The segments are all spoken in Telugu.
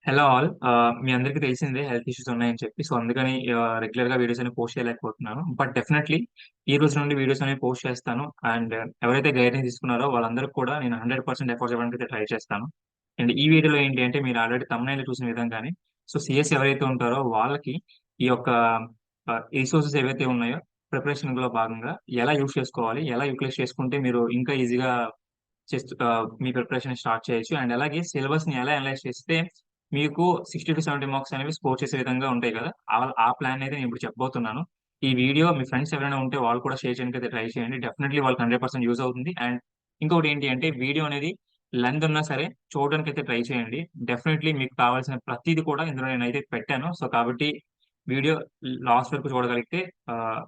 Hello all. మీ అందరికీ తెలిసిందే హెల్త్ ఇష్యూస్ ఉన్నాయని చెప్పి. సో, అందుకని రెగ్యులర్‌గా వీడియోస్ అనేవి పోస్ట్ చేయలేకపోతున్నాను. బట్ డెఫినైట్‌లీ ఈ రోజు నుండి వీడియోస్ అనేవి పోస్ట్ చేస్తాను. అండ్ ఎవరైతే గైడెన్స్ తీసుకున్నారో వాళ్ళందరికి కూడా నేను 100% ఎఫర్ట్స్ ఇవ్వడానికైతే ట్రై చేస్తాను. అండ్ ఈ వీడియోలో ఏంటి అంటే మీరు ఆల్రెడీ థంబ్‌నెయిల్‌లో చూసిన విధంగానే సో, సీఎస్ ఎవరైతే ఉంటారో వాళ్ళకి ఈ యొక్క రిసోర్సెస్ ఏవైతే ఉన్నాయో ప్రిపరేషన్‌లో భాగంగా ఎలా యూజ్ చేసుకోవాలి? ఎలా యుటిలైజ్ చేసుకుంటే మీరు ఇంకా ఈజీగా మీ ప్రిపరేషన్ స్టార్ట్ చేయొచ్చు. అండ్ అలాగే సిలబస్‌ని ఎలా అనలైజ్ చేస్తే మీకు 60-70 మార్క్స్ అనేవి స్కోర్ చేసే విధంగా ఉంటాయి కదా! ఆ ప్లాన్ అయితే నేనిప్పుడు చెప్పబోతున్నాను. ఈ వీడియో మీ ఫ్రెండ్స్ ఎవరైనా ఉంటే వాళ్ళు కూడా షేర్ చేయడానికైతే ట్రై చేయండి. డెఫినైట్‌లీ వాళ్ళకి 100% యూజ్ అవుతుంది. అండ్ ఇంకొకటి ఏంటి అంటే వీడియో అనేది లెంత్ ఉన్నా సరే చూడడానికైతే ట్రై చేయండి. డెఫినైట్‌లీ మీకు కావాల్సిన ప్రతీది కూడా ఇందులో నేనైతే పెట్టాను. సో, కాబట్టి వీడియో లాస్ట్ వరకు చూడగలిగితే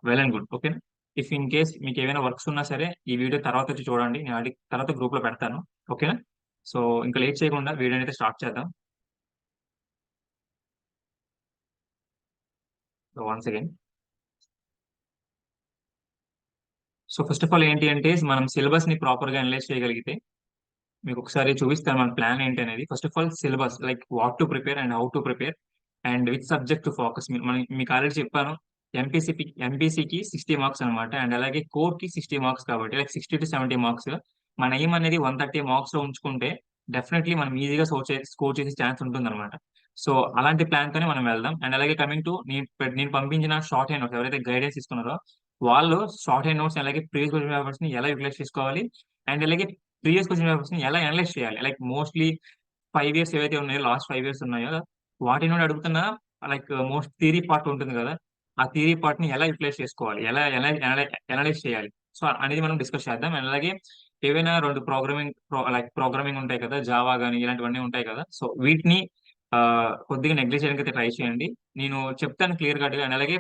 వెల్ అండ్ గుడ్. ఓకేనా? ఇఫ్ ఇన్ కేస్ మీకేవైనా వర్క్స్ ఉన్నా సరే, ఈ వీడియో తర్వాతొచ్చి చూడండి. నేను తర్వాత గ్రూప్‌లో పెడతాను. ఓకేనా? సో, ఇంక లేట్ చేయకుండా వీడియోనైతే స్టార్ట్ చేద్దాం. So, once again. So, first of all ఏంటి అంటే, మనం సిలబస్‌ని ప్రాపర్‌గా అనలైజ్ చేయగలిగితే, మీకొకసారి చూపిస్తాను మన ప్లాన్ ఏంటనేది. First of all syllabus like what to prepare and how to prepare and which subject to focus. మీకు ఆల్రెడీ చెప్పాను. ఎంపీసీకి 60 మార్క్స్ అన్నమాట. అండ్ అలాగే కోర్‌కి 60 మార్క్స్ కాబట్టి లైక్ 60-70 మార్క్స్. మన ఎయిమ్ అనేది 130 మార్క్స్‌లో ఉంచుకుంటే డెఫినైట్‌లీ మనం ఈజీగా స్కోర్ చేసే ఛాన్స్ ఉంటుందన్నమాట. సో, అలాంటి ప్లాన్‌తోనే మనం వెళ్దాం. అండ్ అలాగే కమింగ్ టు నేను పంపించిన షార్ట్ హ్యాండ్ నోట్స్ ఎవరైతే గైడెన్స్ ఇస్తున్నారో వాళ్ళు షార్ట్ హ్యాండ్ నోట్స్ అలాగే ప్రీవియస్ క్వెషన్ పేపర్స్‌ని ఎలా యుటిలైజ్ చేసుకోవాలి? అండ్ అలాగే ప్రీవియస్ క్వెషన్ పేపర్స్‌ని ఎలా అనలైజ్ చేయాలి? లైక్ మోస్ట్‌లీ 5 ఇయర్స్ ఏవైతే ఉన్నాయో, లాస్ట్ 5 ఇయర్స్ ఉన్నాయో, వాటి నుండి అడుగుతున్న లైక్ మోస్ట్ థియరీ పార్ట్ ఉంటుంది గదా! ఆ థియరీ పార్ట్‌ని ఎలా యుటిలైజ్ చేసుకోవాలి? ఎలా అనలైజ్ చేయాలి? సో, అనేది మనం డిస్కస్ చేద్దాం. అండ్ అలాగే ఏవైనా 2 ప్రోగ్రామింగ్ ఉంటాయి కదా! జావా గాని ఇలాంటివన్నీ ఉంటాయి కదా! సో, వీటిని కొద్దిగా నెగ్లెక్ట్ చేయడానికైతే ట్రై చేయండి. నేను చెప్తాను క్లియర్ కట్‌గా. అండ్ అలాగే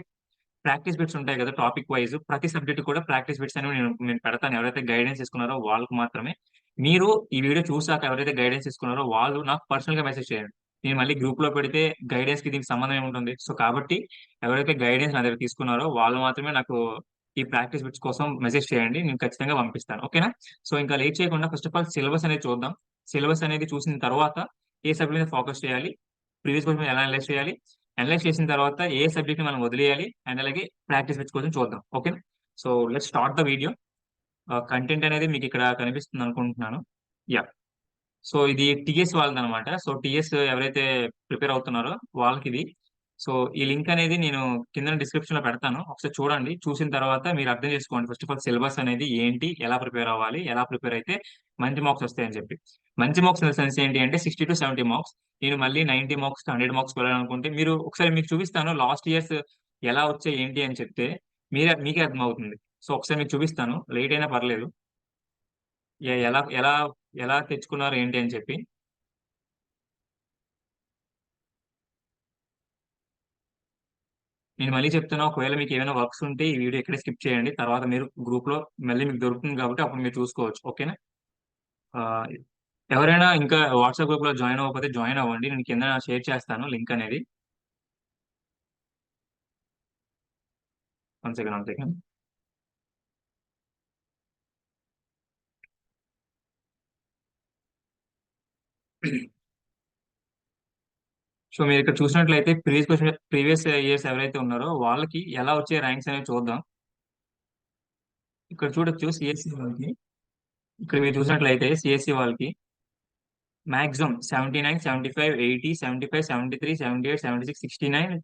ప్రాక్టీస్ బిట్స్ ఉంటాయి కదా! టాపిక్ వైస్ ప్రతి సబ్జెక్ట్ కూడా ప్రాక్టీస్ బిట్స్ అనేవి నేను పెడతాను. ఎవరైతే గైడెన్స్ తీసుకున్నారో వాళ్ళకి మాత్రమే. మీరు ఈ వీడియో చూసాక ఎవరైతే గైడెన్స్ తీసుకున్నారో వాళ్ళు నాకు పర్సనల్‌గా మెసేజ్ చేయండి. నేను మళ్ళీ గ్రూప్‌లో పెడితే గైడెన్స్‌కి దీనికి సంబంధం ఏముంటుంది? సో, కాబట్టి ఎవరైతే గైడెన్స్ నా దగ్గర తీసుకున్నారో వాళ్ళు మాత్రమే నాకు ఈ ప్రాక్టీస్ బిట్స్ కోసం మెసేజ్ చేయండి. నేను ఖచ్చితంగా పంపిస్తాను. ఓకేనా? సో, ఇంకా లేట్ చేయకుండా ఫస్ట్ ఆఫ్ ఆల్ సిలబస్ అనేది చూద్దాం. సిలబస్ అనేది చూసిన తర్వాత ఏ సబ్జెక్ట్ మీద ఫోకస్ చేయాలి? ప్రీవియస్ క్వెషన్ మీద ఎలా అనలైజ్ చేయాలి? అనలైజ్ చేసిన తర్వాత ఏ సబ్జెక్ట్‌ని మనం వదిలేయాలి? అండ్ అలాగే ప్రాక్టీస్ బిట్స్ కోసం చూద్దాం. ఓకేనా? So, let's start the video. Content అనేది మీకిక్కడ కనిపిస్తుందనుకుంటున్నాను. యాహ్! సో, ఇది టీఎస్ వాళ్ళదనమాట. సో, టీఎస్ ఎవరైతే ప్రిపేర్ అవుతున్నారో వాళ్ళకిది. సో, ఈ లింక్ అనేది నేను కిందన డిస్క్రిప్షన్‌లో పెడతాను. ఒకసారి చూడండి. చూసిన తర్వాత మీరు అర్థం చేసుకోండి. ఫస్ట్ ఆఫ్ ఆల్ సిలబస్ అనేది ఏంటి? ఎలా ప్రిపేర్ అవ్వాలి? ఎలా ప్రిపేర్ అయితే మంచి మార్క్స్ వస్తాయని చెప్పి. మంచి మార్క్స్ ఇన్ ద సెన్స్ ఏంటి అంటే 60-70 మార్క్స్. నేను మళ్ళీ 90 మార్క్స్, 100 మార్క్స్ వెళ్ళాలనుకుంటే ఒకసారి మీకు చూపిస్తాను. లాస్ట్ ఇయర్స్ ఎలా వచ్చాయి ఏంటి అని చెప్తే మీకే అర్థమవుతుంది. సో, ఒకసారి మీకు చూపిస్తాను. లేట్ అయినా పర్లేదు. ఎ ఎలా ఎలా ఎలా తెచ్చుకున్నారు ఏంటి అని చెప్పి. నేను మళ్ళీ చెప్తున్నా ఒకవేళ మీకేమైనా వర్క్స్ ఉంటే ఈ వీడియో ఇక్కడే స్కిప్ చేయండి. తర్వాత మీరు గ్రూప్‌లో మళ్ళీ మీకు దొరుకుతుంది కాబట్టి అప్పుడు మీరు చూసుకోవచ్చు. ఓకేనా? ఆహ్, ఎవరైనా ఇంకా వాట్సాప్ గ్రూప్‌లో జాయిన్ అవ్వకపోతే జాయిన్ అవ్వండి. నేను కిందన షేర్ చేస్తాను లింక్ అనేది. One second, one second. So, మీరిక్కడ చూసినట్లయితే ప్రీవియస్ ఇయర్స్ ఎవరైతే ఉన్నారో వాళ్ళకి ఎలా వచ్చే ర్యాంక్స్ అనేవి చూద్దాం. ఇక్కడ చూడొచ్చు సీఎస్‌సి వాళ్ళకి. ఇక్కడ మీరు చూసినట్లయితే సీఎస్‌సి వాళ్ళకి మాక్సిమం 79, 75, 80, 75, 73, 78, 76, 69,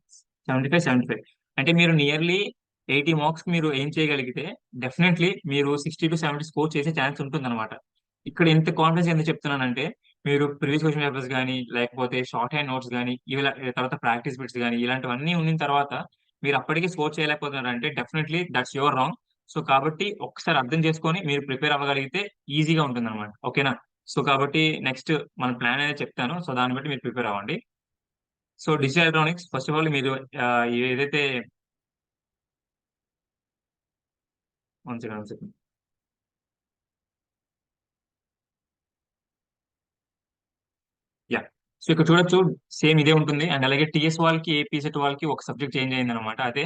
75, 75. అంటే మీరు నియర్లీ 80 మార్క్స్‌కి మీరు ఎయిమ్ చేయగలిగితే డెఫినైట్‌లీ మీరు 60-70 స్కోర్ చేసే ఛాన్స్ ఉంటుందన్నమాట. ఇక్కడ ఇంత కాన్ఫిడెన్స్ ఎందుకు చెప్తున్నానంటే, మీరు ప్రీవియస్ క్వెషన్ పేపర్స్ గాని, లేకపోతే షార్ట్ హ్యాండ్ నోట్స్ గాని, తర్వాత ప్రాక్టీస్ బిట్స్ గాని, ఇలాంటివన్నీ ఉండిన తర్వాత మీరు అప్పటికి స్కోర్ చేయలేకపోతున్నారంటే definitely that's your wrong. So, కాబట్టి ఒక్కసారి అర్థం చేసుకొని మీరు ప్రిపేర్ అవ్వగలిగితే ఈజీగా ఉంటుందన్నమాట. ఓకేనా? సో, కాబట్టి నెక్స్ట్ మన ప్లాన్ అనేది చెప్తాను. సో, దాన్ని బట్టి మీరు ప్రిపేర్ అవ్వండి. So, digital electronics first of all మీరు ఏదైతే one second, one second. Yeah! So, ఇక్కడ చూడొచ్చు సేమ్ ఇదే ఉంటుంది. అండ్ అలాగే టీఎస్ వాళ్ళకి, ఏపీసెట్ వాళ్ళకి ఒక సబ్జెక్ట్ చేంజ్ అయిందనమాట. అదే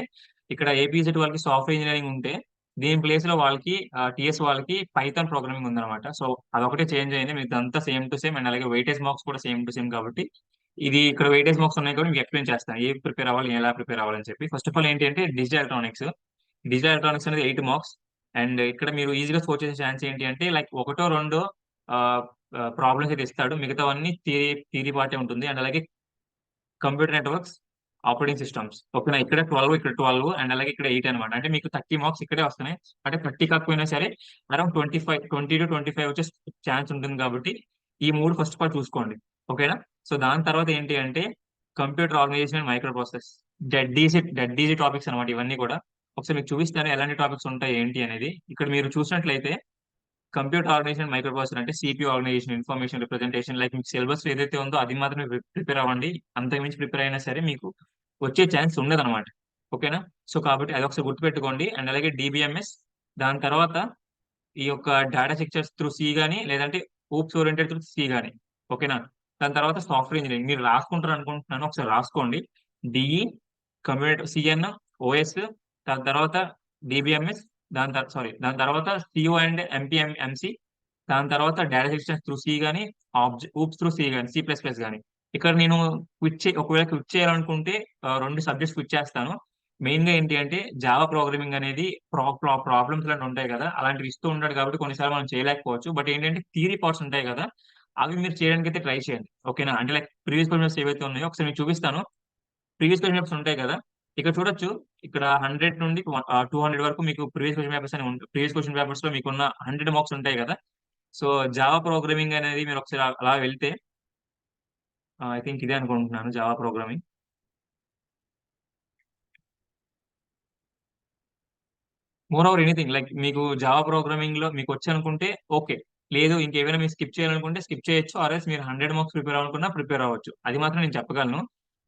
ఇక్కడ ఏపీసెట్ వాళ్ళకి సాఫ్ట్‌వేర్ ఇంజినీరింగ్ ఉంటే, దీని ప్లేస్‌లో వాళ్ళకి టీఎస్ వాళ్ళకి పైథాన్ ప్రోగ్రామింగ్ ఉందనమాట. సో, అదొకటే చేంజ్ అయింది. మిగతాదంతా సేమ్ టు సేమ్ అండ్ అలాగే వెయిటేజ్ మార్క్స్ కూడా సేమ్ టు సేమ్ కాబట్టి ఇది ఇక్కడ వెయిటేజ్ మార్క్స్ ఉన్నాయి కూడా మీకు ఎక్స్ప్లెయిన్ చేస్తాను ఏ ప్రిపేర్ అవ్వాలి ఎలా ప్రిపేర్ అవ్వాలని చెప్పి. ఫస్ట్ ఆఫ్ ఆల్ ఏంటి అంటే డిజిటల్ ఎలక్ట్రానిక్స్. డిజిటల్ ఎలక్ట్రానిక్స్ అనేది 8 మార్క్స్. అండ్ ఇక్కడ మీరు ఈజీగా స్కోర్ చేసే ఛాన్స్ ఏంటి అంటే లైక్ ఒకటో రెండో ప్రాబ్లమ్స్ అయితే ఇస్తాడు, మిగతావన్నీ థియరీ పార్టే ఉంటుంది. అండ్ అలాగే కంప్యూటర్ నెట్వర్క్స్, ఆపరేటింగ్ సిస్టమ్స్. ఓకేనా, ఇక్కడ 12 ఇక్కడ 12 అండ్ అలాగే ఇక్కడ 8 అనమాట. అంటే మీకు 30 మార్క్స్ ఇక్కడే వస్తున్నాయి. అంటే 30 కాకపోయినా సరే అరౌండ్ 20 to 25 వచ్చే ఛాన్స్ ఉంటుంది కాబట్టి ఈ మూడు ఫస్ట్ ఆఫ్ ఆల్ చూసుకోండి. ఓకేనా. సో దాని తర్వాత ఏంటి అంటే computer organisation and micro process. Dead easy topics అనమాట ఇవన్నీ కూడా. ఒకసారి మీకు చూపిస్తాను ఎలాంటి టాపిక్స్ ఉంటాయి ఏంటి అనేది. ఇక్కడ మీరు చూసినట్లయితే కంప్యూటర్ ఆర్గనైజేషన్ మైక్రో ప్రాసెసర్ అంటే CPU organisation, information representation, like మీకు సిలబస్ ఏదైతే ఉందో అది మాత్రమే ప్రిపేర్ అవ్వండి. అంతకుమించి ప్రిపేర్ అయినా సరే మీకు వచ్చే ఛాన్స్ ఉండదు అనమాట. ఓకేనా. సో కాబట్టి అది ఒకసారి గుర్తుపెట్టుకోండి. అండ్ అలాగే డిబిఎంఎస్, దాని తర్వాత ఈ యొక్క డేటా స్ట్రక్చర్స్ త్రూ సి గానీ లేదంటే ఊప్స్ ఓరియంటెడ్ త్రూ సి గానీ. ఓకేనా. దాని తర్వాత సాఫ్ట్వేర్ ఇంజనీరింగ్ మీరు రాసుకుంటారు అనుకుంటున్నాను, ఒకసారి రాసుకోండి. డిఈ, కంప్యూటర్ సిఎన్, ఓఎస్, దాని తర్వాత డిబిఎంఎస్, దాని తర్వాత సిఓ అండ్ ఎంపీఎంసి, దాని తర్వాత డేటా సిస్టమ్స్ త్రూ సి గానీ ఊప్స్ త్రూ సి గానీ C++ గానీ. ఇక్కడ నేను ఒకవేళ క్విట్ చేయాలనుకుంటే రెండు సబ్జెక్ట్స్ క్విట్ చేస్తాను. మెయిన్ గా ఏంటి అంటే జావా ప్రోగ్రామింగ్ అనేది ప్రాబ్లమ్స్ లాంటి ఉంటాయి కదా, అలాంటివి ఇస్తూ ఉంటాడు కాబట్టి కొన్నిసార్లు మనం చేయలేకపోవచ్చు. బట్ ఏంటంటే థియరీ పార్ట్స్ ఉంటాయి కదా, అవి మీరు చేయడానికి అయితే ట్రై చేయండి. ఓకేనా. అంటే లైక్ ప్రీవియస్ క్వశ్చన్స్ ఏవైతే ఉన్నాయో ఒకసారి మీకు చూపిస్తాను. ప్రీవియస్ క్వశ్చన్ పేపర్స్ ఉంటాయి కదా, ఇక్కడ చూడొచ్చు. ఇక్కడ 100 నుండి 200 వరకు మీకు ప్రీవియస్ క్వశ్చన్ పేపర్స్ అని ఉంటాయి. ప్రీవియస్ క్వశ్చన్ పేపర్స్ లో మీకున్న 100 మార్క్స్ ఉంటాయి కదా. సో జావా ప్రోగ్రామింగ్ అనేది మీరు ఒకసారి అలా వెళ్తే ఐ థింక్ ఇదే అనుకుంటున్నాను Java programming. More over anything like మీకు జావా ప్రోగ్రామింగ్ లో మీకు వచ్చి అనుకుంటే ఓకే, లేదు ఇంకేమైనా మీరు స్కిప్ చేయాలనుకుంటే స్కిప్ చేయొచ్చు, ఆర్ఎల్స్ మీరు 100 మార్క్స్ ప్రిపేర్ అవ్వాలనుకున్నా ప్రిపేర్ అవ్వచ్చు. అది మాత్రం నేను చెప్పగలను.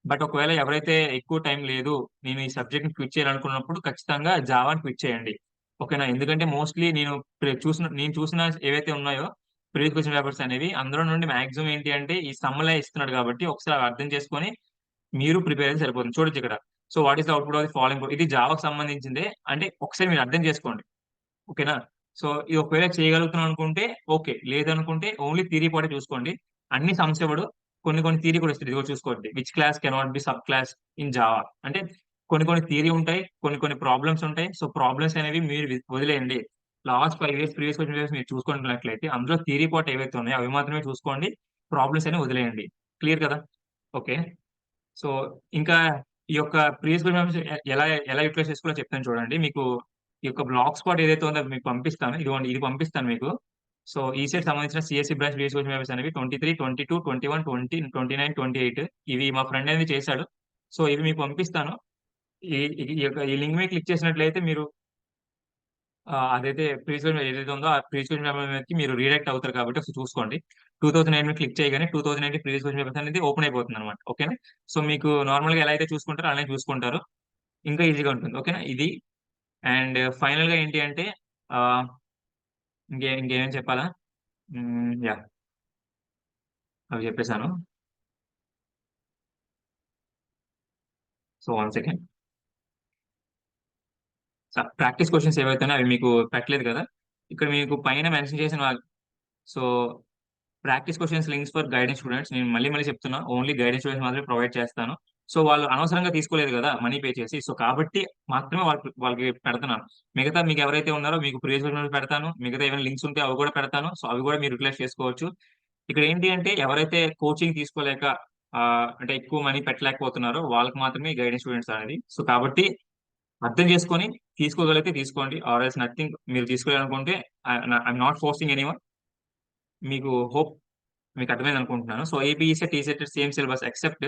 బట్ ఒకవేళ ఎవరైతే ఎక్కువ టైం లేదు, నేను ఈ సబ్జెక్ట్ ని క్విట్ చేయాలనుకున్నప్పుడు ఖచ్చితంగా జావాని క్విట్ చేయండి. ఓకేనా. ఎందుకంటే మోస్ట్లీ నేను చూసిన ఏవైతే ఉన్నాయో ప్రీవియస్ క్వశ్చన్ పేపర్స్ అనేవి, అందులో నుండి మాక్సిమం ఏంటి అంటే ఈ సమ్మలే ఇస్తున్నాడు కాబట్టి ఒకసారి అవి అర్థం చేసుకొని మీరు ప్రిపేర్ అయితే సరిపోతుంది. చూడొచ్చు ఇక్కడ. So what is the output of the following, ఇది జావాకి సంబంధించిందే. అంటే ఒకసారి మీరు అర్థం చేసుకోండి. ఓకేనా. సో ఇది ఒకవేళ చేయగలుగుతున్నాం అనుకుంటే ఓకే, లేదనుకుంటే ఓన్లీ థియరీ పార్ట్ చూసుకోండి. అన్ని సమ్స్ ఇవ్వడు, కొన్ని కొన్ని థియరీ కూడా ఇస్తుంది. ఇది కూడా చూసుకోండి. Which class cannot be sub class in Java అంటే కొన్ని కొన్ని థియరీ ఉంటాయి, కొన్ని కొన్ని ప్రాబ్లమ్స్ ఉంటాయి. సో ప్రాబ్లమ్స్ అనేవి మీరు వదిలేయండి. Last 5 years previous question papers మీరు చూసుకుంటున్నట్లయితే అందులో థియరీ పార్ట్ ఏవైతే ఉన్నాయో అవి మాత్రమే చూసుకోండి. ప్రాబ్లమ్స్ అనేవి వదిలేయండి. క్లియర్ కదా. ఓకే. సో ఇంకా ఈ యొక్క ప్రీవియస్ క్వశ్చన్ ఎలా ఎలా యూటిలైజ్ చేసుకోవాలో చెప్తాను చూడండి. మీకు ఈ యొక్క బ్లాక్ స్పాట్ ఏదైతే ఉందో అది మీకు పంపిస్తాను. ఇదిగోండి, ఇది పంపిస్తాను మీకు. సో ఈ సెట్ సంబంధించిన CSC branch previous question papers అనేవి 23, 22, 21, 20, 29, 28 ఇవి మా ఫ్రెండ్ అనేది చేశాడు. సో ఇవి మీకు పంపిస్తాను. ఈ లింక్ మీద క్లిక్ చేసినట్లయితే మీరు అదైతే ప్రీవియస్ క్వశ్చన్ ఏదైతే ఉందో ఆ ప్రీవియస్ క్వశ్చన్ పేపర్ మీదకి మీరు రీడైరెక్ట్ అవుతారు కాబట్టి ఒకసారి చూసుకోండి. 2009 మీద క్లిక్ చేయగానే 2009 ప్రీవియస్ క్వశ్చన్ పేపర్స్ అనేది ఓపెన్ అయిపోతుంది అనమాట. ఓకేనా. సో మీకు నార్మల్ గా ఎలా అయితే చూసుకుంటారో అలానే చూసుకుంటారు, ఇంకా ఈజీగా ఉంటుంది. ఓకేనా. ఇది అండ్ ఫైనల్ గా ఏంటి అంటే ఆ, ఇంకేమేం చెప్పాలా. యా, అవి చెప్పేశాను. So 1 second. ప్రాక్టీస్ క్వశ్చన్స్ ఏవైతే ఉన్నాయో అవి మీకు పెట్టలేదు కదా, ఇక్కడ మీకు పైన మెన్షన్ చేసిన so practice questions links for guidance students, నేను మళ్ళీ మళ్ళీ చెప్తున్నా, ఓన్లీ గైడెన్స్ స్టూడెంట్స్ మాత్రమే ప్రొవైడ్ చేస్తాను. సో వాళ్ళు అనవసరంగా తీసుకోలేదు కదా మనీ పే చేసి, సో కాబట్టి మాత్రమే వాళ్ళకి పెడతాను. మిగతా మీకు ఎవరైతే ఉన్నారో మీకు ప్రీవియస్ క్వశ్చన్ పెడతాను, మిగతా ఏమైనా లింక్స్ ఉంటే అవి కూడా పెడతాను. సో అవి కూడా మీరు యూటిలైజ్ చేసుకోవచ్చు. ఇక్కడ ఏంటి అంటే ఎవరైతే కోచింగ్ తీసుకోలేక ఆ, అంటే ఎక్కువ మనీ పెట్టలేకపోతున్నారో వాళ్ళకి మాత్రమే గైడెన్స్ స్టూడెంట్స్ అనేది. సో కాబట్టి అర్థం చేసుకొని తీసుకోగలిగితే తీసుకోండి, ఆర్ ఎల్స్ నథింగ్. మీరు తీసుకోవాలనుకుంటే ఐఎమ్ నాట్ ఫోర్సింగ్ ఎనీవన్. మీకు హోప్ మీకు అర్థమైంది అనుకుంటున్నాను. సో ఏపీ సెట్ ఈ set same syllabus except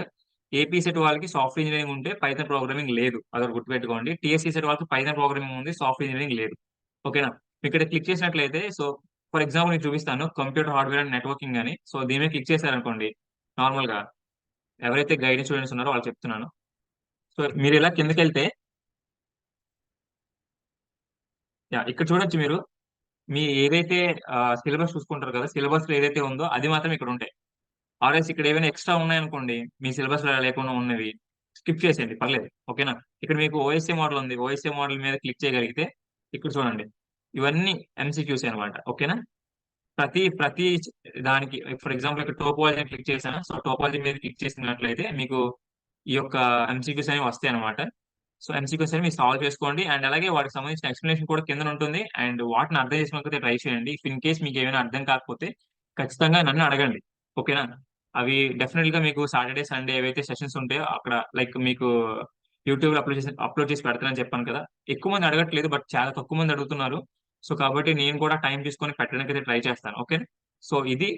AP set వాళ్ళకి సాఫ్ట్వేర్ ఇంజనీరింగ్ ఉంటే పైథాన్ ప్రోగ్రామింగ్ లేదు, అదొకటి గుర్తుపెట్టుకోండి. టీఎస్సీ సెట్ వాళ్ళకి పైథాన్ ప్రోగ్రామింగ్ ఉంది, సాఫ్ట్వేర్ ఇంజనీరింగ్ లేదు. ఓకేనా. ఇక్కడ క్లిక్ చేసినట్లయితే సో ఫర్ ఎగ్జాంపుల్ నేను చూపిస్తాను కంప్యూటర్ హార్డ్వేర్ అండ్ నెట్వర్కింగ్ అని. సో దీని మీద క్లిక్ చేశారనుకోండి, నార్మల్ గా ఎవరైతే గైడెన్స్ స్టూడెంట్స్ ఉన్నారో వాళ్ళు చెప్తున్నాను. సో మీరు ఇలా కిందకి వెళ్తే ఇక్కడ చూడొచ్చు మీరు మీ ఏదైతే సిలబస్ చూసుకుంటారు కదా, సిలబస్ లో ఏదైతే ఉందో అది మాత్రం ఇక్కడ ఉంటాయి. ఆర్ఎస్ ఇక్కడ ఏమైనా ఎక్స్ట్రా ఉన్నాయనుకోండి మీ సిలబస్ లో లేకుండా ఉన్నవి స్కిప్ చేసేయండి, పర్లేదు. ఓకేనా. ఇక్కడ మీకు ఓఎస్ఏ మోడల్ ఉంది, ఓఎస్ఏ మోడల్ మీద క్లిక్ చేయగలిగితే ఇక్కడ చూడండి ఇవన్నీ ఎంసీక్యూస్ అనమాట. ఓకేనా. ప్రతి ప్రతి దానికి ఫర్ ఎగ్జాంపుల్ ఇక్కడ టోపాలజీ క్లిక్ చేశాను. సో టోపాలజీ మీద క్లిక్ చేసినట్లయితే మీకు ఈ యొక్క ఎంసీక్యూస్ అనేవి వస్తాయి అనమాట. సో ఎంసీక్యూస్ అనేవి మీరు సాల్వ్ చేసుకోండి. అండ్ అలాగే వాటికి సంబంధించిన ఎక్స్ప్లెనేషన్ కూడా కింద ఉంటుంది. అండ్ వాటిని అర్థం చేసుకోకపోతే ట్రై చేయండి. ఇఫ్ ఇన్ కేస్ మీకు ఏమైనా అర్థం కాకపోతే ఖచ్చితంగా నన్ను అడగండి. ఓకేనా? అవి డెఫినెట్ గా మీకు సాటర్డే సండే ఏవైతే సెషన్స్ ఉంటాయో అక్కడ లైక్ మీకు యూట్యూబ్ లో అప్లోడ్ చేసి పెడతానని చెప్పాను కదా. ఎక్కువ మంది అడగట్లేదు, బట్ చాలా తక్కువ మంది అడుగుతున్నారు. సో కాబట్టి నేను కూడా టైం తీసుకొని పెట్టడానికి అయితే ట్రై చేస్తాను. ఓకే. సో ఇది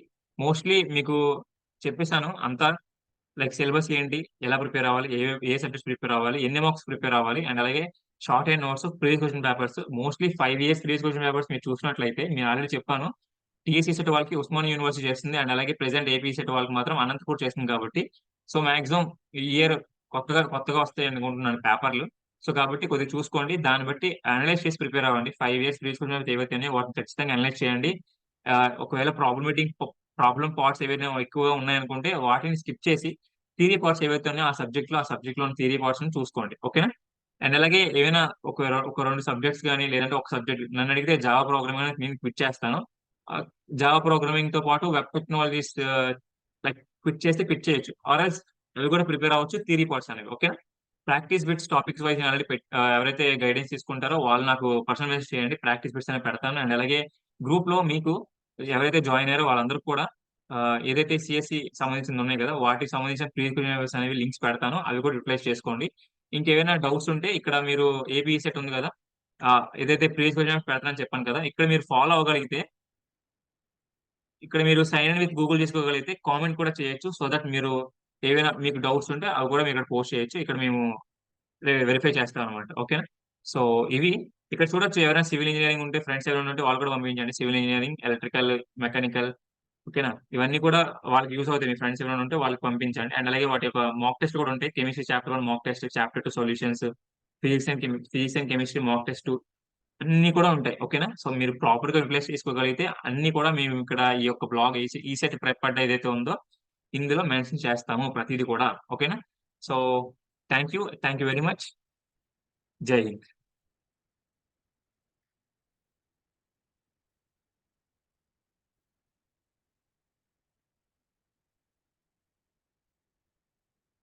మోస్ట్లీ మీకు చెప్పేశాను అంతా. లైక్ సిలబస్ ఏంటి, ఎలా ప్రిపేర్ అవ్వాలి, ఏ సబ్జెక్ట్స్ ప్రిపేర్ అవ్వాలి, ఎన్ని మార్క్స్ ప్రిపేర్ అవ్వాలి, అండ్ అలాగే short hand notes, previous question papers, mostly 5 years previous question papers మీరు చూసినట్లయితే నేను ఆల్రెడీ చెప్పాను. టీఎస్సీ సెట్ వాళ్ళకి ఉస్మానియా యూనివర్సిటీ చేస్తుంది, అండ్ అలాగే ప్రెసెంట్ ఏపీ సెట్ వాళ్ళకి మాత్రం అనంతపూర్ చేస్తుంది కాబట్టి సో మాక్సిమం ఈ ఇయర్ కొత్తగా కొత్తగా వస్తాయి అనుకుంటున్నాను పేపర్లు. సో కాబట్టి కొద్దిగా చూసుకోండి, దాన్ని బట్టి అనలైజ్ చేసి ప్రిపేర్ అవ్వండి. 5 years ప్రీవియస్ క్వశ్చన్ పేపర్స్ ఏవైతే ఉన్నాయో వాటిని ఖచ్చితంగా అనలైజ్ చేయండి. ఒకవేళ ప్రాబ్లమ్ పార్ట్స్ ఏవైనా ఎక్కువగా ఉన్నాయనుకుంటే వాటిని స్కిప్ చేసి థియరీ పార్ట్స్ ఏవైతే ఉన్నాయో ఆ సబ్జెక్ట్ లోని థియరీ పార్ట్స్ ని చూసుకోండి. ఓకేనా? అండ్ అలాగే ఏమైనా ఒక 2 సబ్జెక్ట్స్ కానీ లేదంటే ఒక సబ్జెక్ట్ నన్ను అడిగితే జావా ప్రోగ్రామింగ్ అనేది నేను క్విట్ చేస్తాను. జావా ప్రోగ్రామింగ్ తో పాటు వెబ్ టెక్నాలజీస్ లైక్ క్విట్ చేయొచ్చు, ఆర్ ఎల్స్ అవి కూడా ప్రిపేర్ అవ్వచ్చు థియరీ పార్ట్స్ అనేవి. Okay. Practice bits topics wise already ఎవరైతే గైడెన్స్ తీసుకుంటారో వాళ్ళు నాకు పర్సనల్ మెసేజ్ చేయండి, ప్రాక్టీస్ బిట్స్ అనేవి పెడతాను. అండ్ అలాగే గ్రూప్ లో మీకు ఎవరైతే జాయిన్ అయ్యారో వాళ్ళందరూ కూడా ఏదైతే సిఎస్సి సంబంధించింది ఉన్నాయి కదా వాటికి సంబంధించిన ప్రీవియస్ అనేవి లింక్స్ పెడతాను, అవి కూడా యూటిలైజ్ చేసుకోండి. ఇంకేమైనా డౌట్స్ ఉంటే ఇక్కడ మీరు ఏపీ సెట్ ఉంది కదా, ఆ, ఏదైతే ప్రీవియస్ పెడతానని చెప్పాను కదా, ఇక్కడ మీరు ఫాలో అవ్వగలిగితే, ఇక్కడ మీరు సైన్ ఇన్ విత్ గూగుల్ చేసుకోగలిగితే కామెంట్ కూడా చేయొచ్చు. సో దట్ మీరు ఏవైనా మీకు డౌట్స్ ఉంటే అవి కూడా మీరు ఇక్కడ పోస్ట్ చేయొచ్చు. ఇక్కడ మేము వెరిఫై చేస్తాం అనమాట. ఓకేనా? సో ఇవి ఇక్కడ చూడొచ్చు, ఎవరైనా సివిల్ ఇంజనీరింగ్ ఉంటే ఫ్రెండ్స్ ఎవరైనా ఉంటే వాళ్ళు కూడా పంపించండి. Civil engineering, electrical, mechanical. ఓకేనా? ఇవన్నీ కూడా వాళ్ళకి యూస్ అవుతాయి. మీ ఫ్రెండ్స్ ఎవరైనా ఉంటే వాళ్ళకి పంపించండి. అండ్ అలాగే వాటి యొక్క మాక్ టెస్ట్ కూడా ఉంటాయి. Chemistry chapter 1 mock test, chapter 2 solutions, physics and chemistry mock test అన్ని కూడా ఉంటాయి. ఓకేనా? సో మీరు ప్రాపర్ గా రిప్లేస్ చేసుకోగలిగితే అన్ని కూడా మేము ఇక్కడ ఈ యొక్క బ్లాగ్ ఈ సెట్ ప్రెప్ అడ్డా ఏదైతే ఉందో ఇందులో మెన్షన్ చేస్తాము ప్రతిదీ కూడా. ఓకేనా? So thank you very much. జై హింద్.